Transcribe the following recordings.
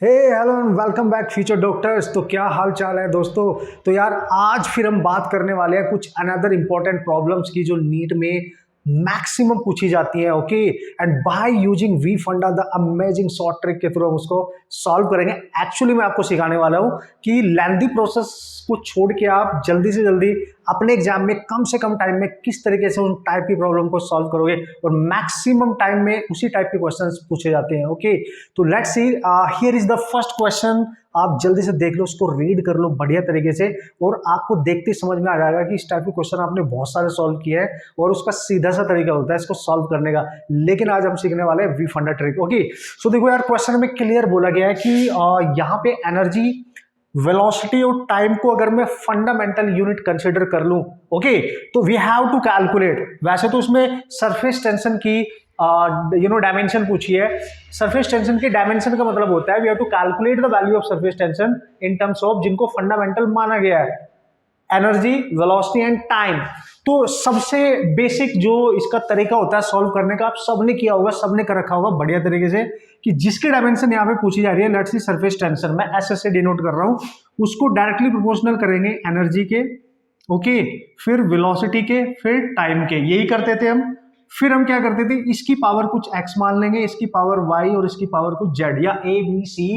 Hey hello and welcome back future doctors. तो क्या हाल चाल है दोस्तों। तो यार आज फिर हम बात करने वाले हैं कुछ अनदर इंपॉर्टेंट प्रॉब्लम्स की जो नीट में मैक्सिमम पूछी जाती है। Okay, and by using V funda the amazing short trick के थ्रू हम उसको सॉल्व करेंगे। एक्चुअली मैं आपको सिखाने वाला हूँ कि लेंथी प्रोसेस को छोड़ के आप जल्दी से जल्दी अपने एग्जाम में कम से कम टाइम में किस तरीके से उन टाइप की प्रॉब्लम को सॉल्व करोगे और मैक्सिमम टाइम में उसी टाइप के क्वेश्चंस पूछे जाते हैं। ओके, तो let's see, here is the first question. आप जल्दी से देख लो, उसको रीड कर लो बढ़िया तरीके से और आपको देखते ही समझ में आ जाएगा कि इस टाइप के क्वेश्चन आपने बहुत सारे सॉल्व किए हैं और उसका सीधा सा तरीका होता है इसको सॉल्व करने का। लेकिन आज हम सीखने वाले हैं वी फंडा ट्रिक। ओके, सो देखो यार, क्वेश्चन में क्लियर बोला गया है कि यहाँ पे एनर्जी, वेलोसिटी और टाइम को अगर मैं फंडामेंटल यूनिट कंसीडर कर लूं, ओके, तो वी हैव टू कैलकुलेट। वैसे तो उसमें सरफेस टेंशन की डायमेंशन पूछी है। सरफेस टेंशन की डायमेंशन का मतलब होता है we have to calculate the value of surface tension in terms of जिनको फंडामेंटल माना गया है, एनर्जी, वेलोसिटी एंड टाइम। तो सबसे बेसिक जो इसका तरीका होता है सॉल्व करने का, आप सबने किया होगा, सबने कर रखा होगा बढ़िया तरीके से, कि जिसकी डायमेंशन यहाँ पे पूछी जा रही है, लेट्स सी सरफेस टेंशन, मैं एस से डिनोट कर रहा हूं, उसको डायरेक्टली प्रोपोर्शनल करेंगे एनर्जी के, ओके, फिर वेलोसिटी के, फिर टाइम के। यही करते थे हम। फिर हम क्या करते थे, इसकी पावर कुछ एक्स मान लेंगे, इसकी पावर वाई और इसकी पावर कुछ जेड या ए बी सी।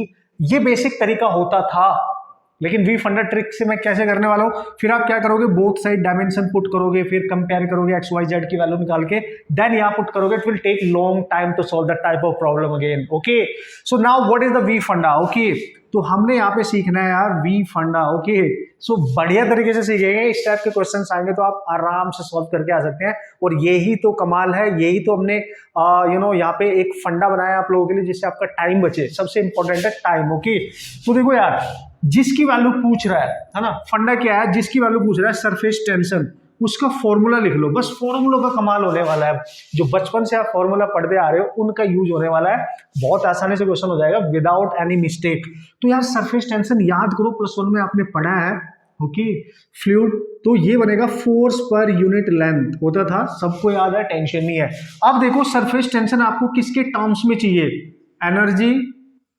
ये बेसिक तरीका होता था। लेकिन वी फंडा ट्रिक से मैं कैसे करने वाला हूं, फिर आप क्या करोगे, बोथ साइड डायमेंशन पुट करोगे, फिर कंपेयर करोगे एक्स वाई जेड की वैल्यू निकाल के, देन यहां पुट करोगे। It will take long time to solve that type of problem again. Okay, so now what is the V funda. Okay, तो हमने यहाँ पे सीखना है यार वी फंडा। ओके, सो बढ़िया तरीके से सीखेंगे। इस टाइप के क्वेश्चन आएंगे तो आप आराम से सॉल्व करके आ सकते हैं। और यही तो कमाल है, यही तो हमने यहाँ पे एक फंडा बनाया आप लोगों के लिए जिससे आपका टाइम बचे। सबसे इंपॉर्टेंट है टाइम। ओके, तो देखो यार, जिसकी वैल्यू पूछ रहा है ना, फंडा क्या है, जिसकी वैल्यू पूछ रहा है सरफेस टेंशन, उसका फॉर्मूला लिख लो। बस फॉर्मूला का कमाल होने वाला है। जो बचपन से आप फॉर्मूला पढ़ते आ रहे हो उनका यूज होने वाला है। बहुत आसानी से क्वेश्चन हो जाएगा विदाउट एनी मिस्टेक। तो यार सरफेस टेंशन याद करो, +1 में आपने पढ़ा है। ओके, फ्लूइड, तो ये बनेगा फोर्स पर यूनिट लेंथ होता था, सबको याद है, टेंशन नहीं है। अब देखो सरफेस टेंशन आपको किसके टर्म्स में चाहिए, एनर्जी,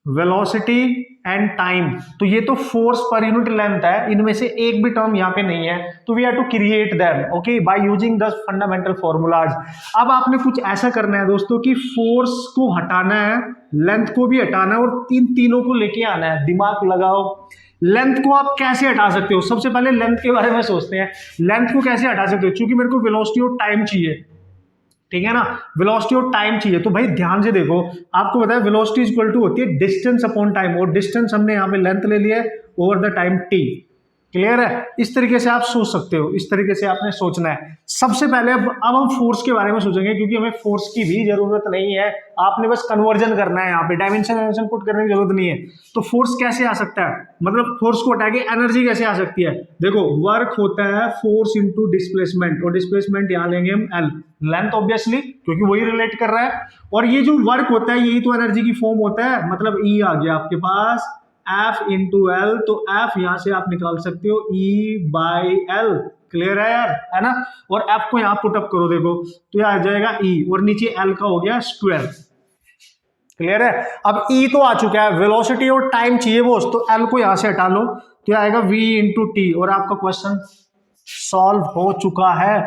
वेलोसिटी एंड टाइम। तो ये तो फोर्स पर यूनिट लेंथ है, इनमें से एक भी टर्म यहाँ पे नहीं है, तो we have to create them, okay, by using the fundamental formulas. अब आपने कुछ ऐसा करना है दोस्तों कि फोर्स को हटाना है, लेंथ को भी हटाना है और तीनों को लेके आना है। दिमाग लगाओ, लेंथ को आप कैसे हटा सकते हो। सबसे पहले लेंथ के बारे में सोचते हैं, लेंथ को कैसे हटा सकते हो, क्योंकि मेरे को वेलोसिटी और टाइम चाहिए, ठीक है ना, वेलोसिटी और टाइम चाहिए। तो भाई ध्यान से देखो, आपको पता है वेलोसिटी इक्वल टू होती है डिस्टेंस अपॉन टाइम, और डिस्टेंस हमने यहाँ पे लेंथ ले लिया है over the time T. Clear है, इस तरीके से आप सोच सकते हो, इस तरीके से आपने सोचना है। सबसे पहले अब हम फोर्स के बारे में सोचेंगे, क्योंकि हमें फोर्स की भी जरूरत नहीं है, आपने बस कन्वर्जन करना है, यहाँ पे डायमेंशन पुट करने की जरूरत नहीं है। तो फोर्स कैसे आ सकता है, मतलब फोर्स को हटा के एनर्जी कैसे आ सकती है। देखो, वर्क होता है फोर्स इंटू डिस्प्लेसमेंट, और डिस्प्लेसमेंट यहाँ लेंगे हम एल, लेंथ ऑब्वियसली क्योंकि वही रिलेट कर रहा है, और ये जो वर्क होता है यही तो एनर्जी की फॉर्म होता है, मतलब ई आ गया आपके पास F इंटू एल। तो F यहां से आप निकाल सकते हो E/L। क्लियर है यार, है ना। और F को यहां पुटअप करो, देखो तो यह आ जाएगा E, और नीचे L का हो गया स्क्वायर। क्लियर है, अब E तो आ चुका है, वेलोसिटी और टाइम चाहिए बोस, तो L को यहां से हटा लो, तो आएगा V इंटू टी, और आपका क्वेश्चन सॉल्व हो चुका है।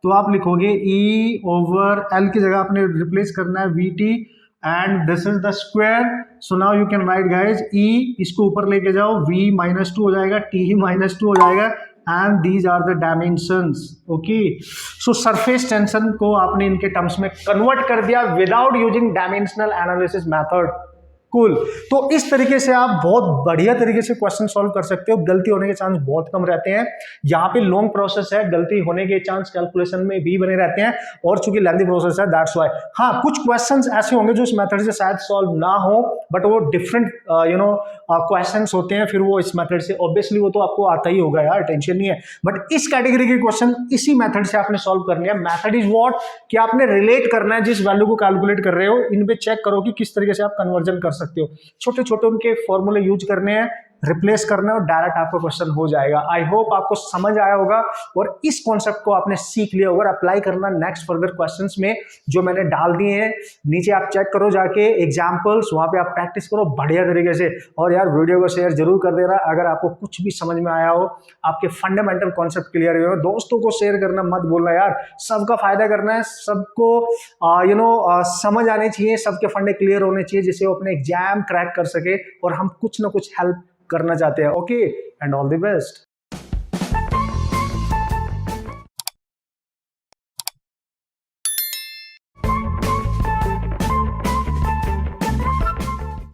तो आप लिखोगे E/L की जगह आपने रिप्लेस करना है VT, and this is the square. So now you can write guys, E इसको ऊपर लेके जाओ, V-2 हो जाएगा, T-2 हो जाएगा, and these are the dimensions. Okay, so surface tension को आपने इनके टर्म्स में कन्वर्ट कर दिया without using dimensional analysis method. Cool, तो इस तरीके से आप बहुत बढ़िया तरीके से क्वेश्चन सॉल्व कर सकते हो, गलती होने के चांस बहुत कम रहते हैं। यहाँ पे लॉन्ग प्रोसेस है, गलती होने के चांस कैलकुलेशन में भी बने रहते हैं, और चूंकि लेंथी प्रोसेस है दैट्स व्हाई। हाँ, कुछ क्वेश्चंस ऐसे होंगे जो इस मेथड से शायद सॉल्व ना हो, बट वो डिफरेंट क्वेश्चंस होते हैं, फिर वो इस मेथड से ऑब्वियसली वो तो आपको आता ही होगा यार, टेंशन नहीं है। बट इस कैटेगरी के क्वेश्चन इसी मेथड से आपने सॉल्व करनी है। मेथड इज व्हाट, कि आपने रिलेट करना है जिस वैल्यू को कैलकुलेट कर रहे हो, इन पे चेक करो कि किस तरीके से आप कन्वर्जन कर सकते हो। छोटे छोटे उनके फॉर्मूले यूज करने हैं, रिप्लेस करना है और डायरेक्ट आपका क्वेश्चन हो जाएगा। आई होप आपको समझ आया होगा और इस कॉन्सेप्ट को आपने सीख लिया होगा। अप्लाई करना नेक्स्ट फर्दर क्वेश्चंस में जो मैंने डाल दिए हैं, नीचे आप चेक करो जाके एग्जाम्पल्स, वहां पे आप प्रैक्टिस करो बढ़िया तरीके से। और यार वीडियो को शेयर जरूर कर देना अगर आपको कुछ भी समझ में आया हो, आपके फंडामेंटल कॉन्सेप्ट क्लियर हुए हो। दोस्तों को शेयर करना मत भूलना यार, सबका फायदा करना है, सबको समझ आने चाहिए, सबके फंडे क्लियर होने चाहिए जिससे वो अपने एग्जाम क्रैक कर सके और हम कुछ ना कुछ हेल्प करना चाहते हैं। Okay, and all the best.